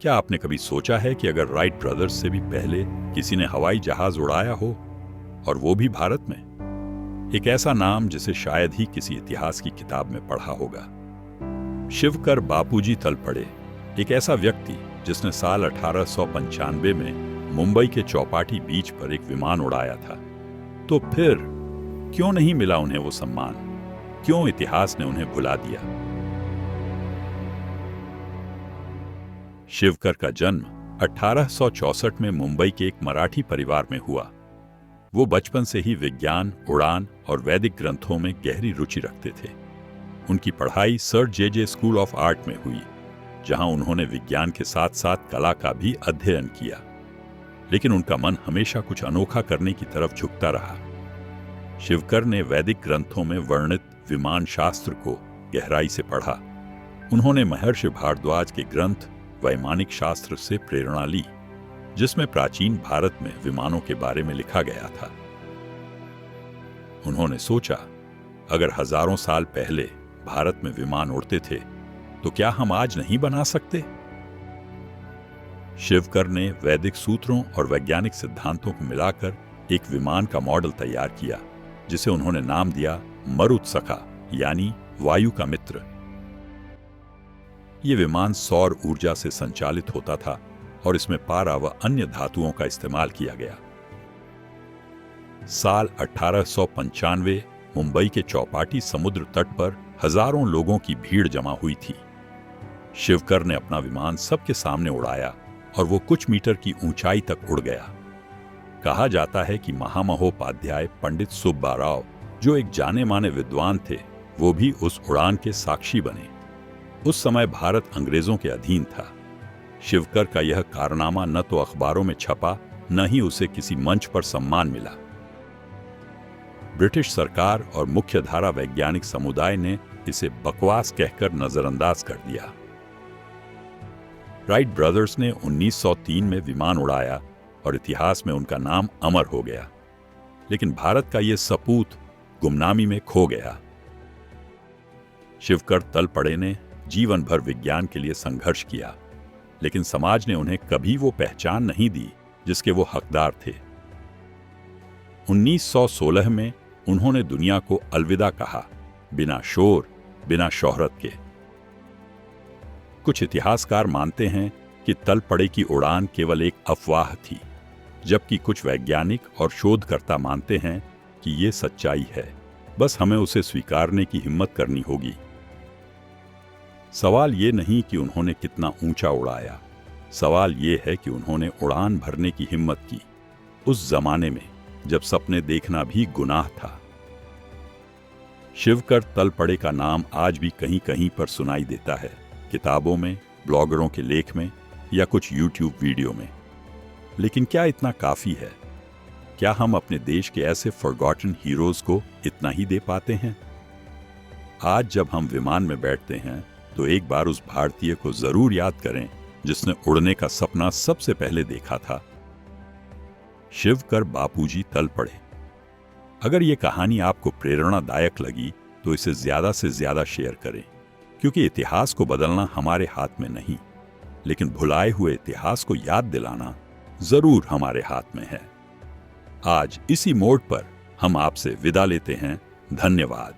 क्या आपने कभी सोचा है कि अगर राइट ब्रदर्स से भी पहले किसी ने हवाई जहाज उड़ाया हो, और वो भी भारत में? एक ऐसा नाम जिसे शायद ही किसी इतिहास की किताब में पढ़ा होगा। शिवकर बापूजी तलपड़े, एक ऐसा व्यक्ति जिसने साल 1895 में मुंबई के चौपाटी बीच पर एक विमान उड़ाया था। तो फिर क्यों नहीं मिला उन्हें वो सम्मान? क्यों इतिहास ने उन्हें भुला दिया? शिवकर का जन्म 1864 में मुंबई के एक मराठी परिवार में हुआ। वो बचपन से ही विज्ञान, उड़ान और वैदिक ग्रंथों में गहरी रुचि रखते थे। उनकी पढ़ाई sir J school of art में हुई, जहां उन्होंने विज्ञान के साथ साथ कला का भी अध्ययन किया। लेकिन उनका मन हमेशा कुछ अनोखा करने की तरफ झुकता रहा। शिवकर ने वैदिक ग्रंथों में वर्णित विमान शास्त्र को गहराई से पढ़ा। उन्होंने महर्षि भारद्वाज के ग्रंथ वैमानिक शास्त्र से प्रेरणा ली, जिसमें प्राचीन भारत में विमानों के बारे में लिखा गया था। उन्होंने सोचा, अगर हजारों साल पहले भारत में विमान उड़ते थे, तो क्या हम आज नहीं बना सकते? शिवकर ने वैदिक सूत्रों और वैज्ञानिक सिद्धांतों को मिलाकर एक विमान का मॉडल तैयार किया, जिसे उन्होंने नाम दिया मरुत्सखा, यानी वायु का मित्र। ये विमान सौर ऊर्जा से संचालित होता था और इसमें पारा व अन्य धातुओं का इस्तेमाल किया गया। साल 1895 मुंबई के चौपाटी समुद्र तट पर हजारों लोगों की भीड़ जमा हुई थी। शिवकर ने अपना विमान सबके सामने उड़ाया और वो कुछ मीटर की ऊंचाई तक उड़ गया। कहा जाता है कि महामहोपाध्याय पंडित सुब्बा राव, जो एक जाने माने विद्वान थे, वो भी उस उड़ान के साक्षी बने। उस समय भारत अंग्रेजों के अधीन था। शिवकर का यह कारनामा न तो अखबारों में छपा, न ही उसे किसी मंच पर सम्मान मिला। ब्रिटिश सरकार और मुख्यधारा वैज्ञानिक समुदाय ने इसे बकवास कहकर नजरअंदाज कर दिया। राइट ब्रदर्स ने 1903 में विमान उड़ाया और इतिहास में उनका नाम अमर हो गया। लेकिन भारत का यह सपूत गुमनामी में खो गया। शिवकर तलपड़े ने जीवन भर विज्ञान के लिए संघर्ष किया, लेकिन समाज ने उन्हें कभी वो पहचान नहीं दी जिसके वो हकदार थे। 1916 में उन्होंने दुनिया को अलविदा कहा, बिना शोर, बिना शोहरत के। कुछ इतिहासकार मानते हैं कि तलपड़े की उड़ान केवल एक अफवाह थी, जबकि कुछ वैज्ञानिक और शोधकर्ता मानते हैं कि ये सच्चाई है, बस हमें उसे स्वीकारने की हिम्मत करनी होगी। सवाल ये नहीं कि उन्होंने कितना ऊंचा उड़ाया, सवाल ये है कि उन्होंने उड़ान भरने की हिम्मत की, उस जमाने में जब सपने देखना भी गुनाह था। शिवकर तलपड़े का नाम आज भी कहीं कहीं पर सुनाई देता है, किताबों में, ब्लॉगरों के लेख में या कुछ यूट्यूब वीडियो में। लेकिन क्या इतना काफी है? क्या हम अपने देश के ऐसे फॉरगॉटन हीरोज को इतना ही दे पाते हैं? आज जब हम विमान में बैठते हैं, तो एक बार उस भारतीय को जरूर याद करें जिसने उड़ने का सपना सबसे पहले देखा था। शिवकर बापूजी तलपड़े। अगर ये कहानी आपको प्रेरणादायक लगी तो इसे ज्यादा से ज्यादा शेयर करें, क्योंकि इतिहास को बदलना हमारे हाथ में नहीं, लेकिन भुलाए हुए इतिहास को याद दिलाना जरूर हमारे हाथ में है। आज इसी मोड़ पर हम आपसे विदा लेते हैं। धन्यवाद।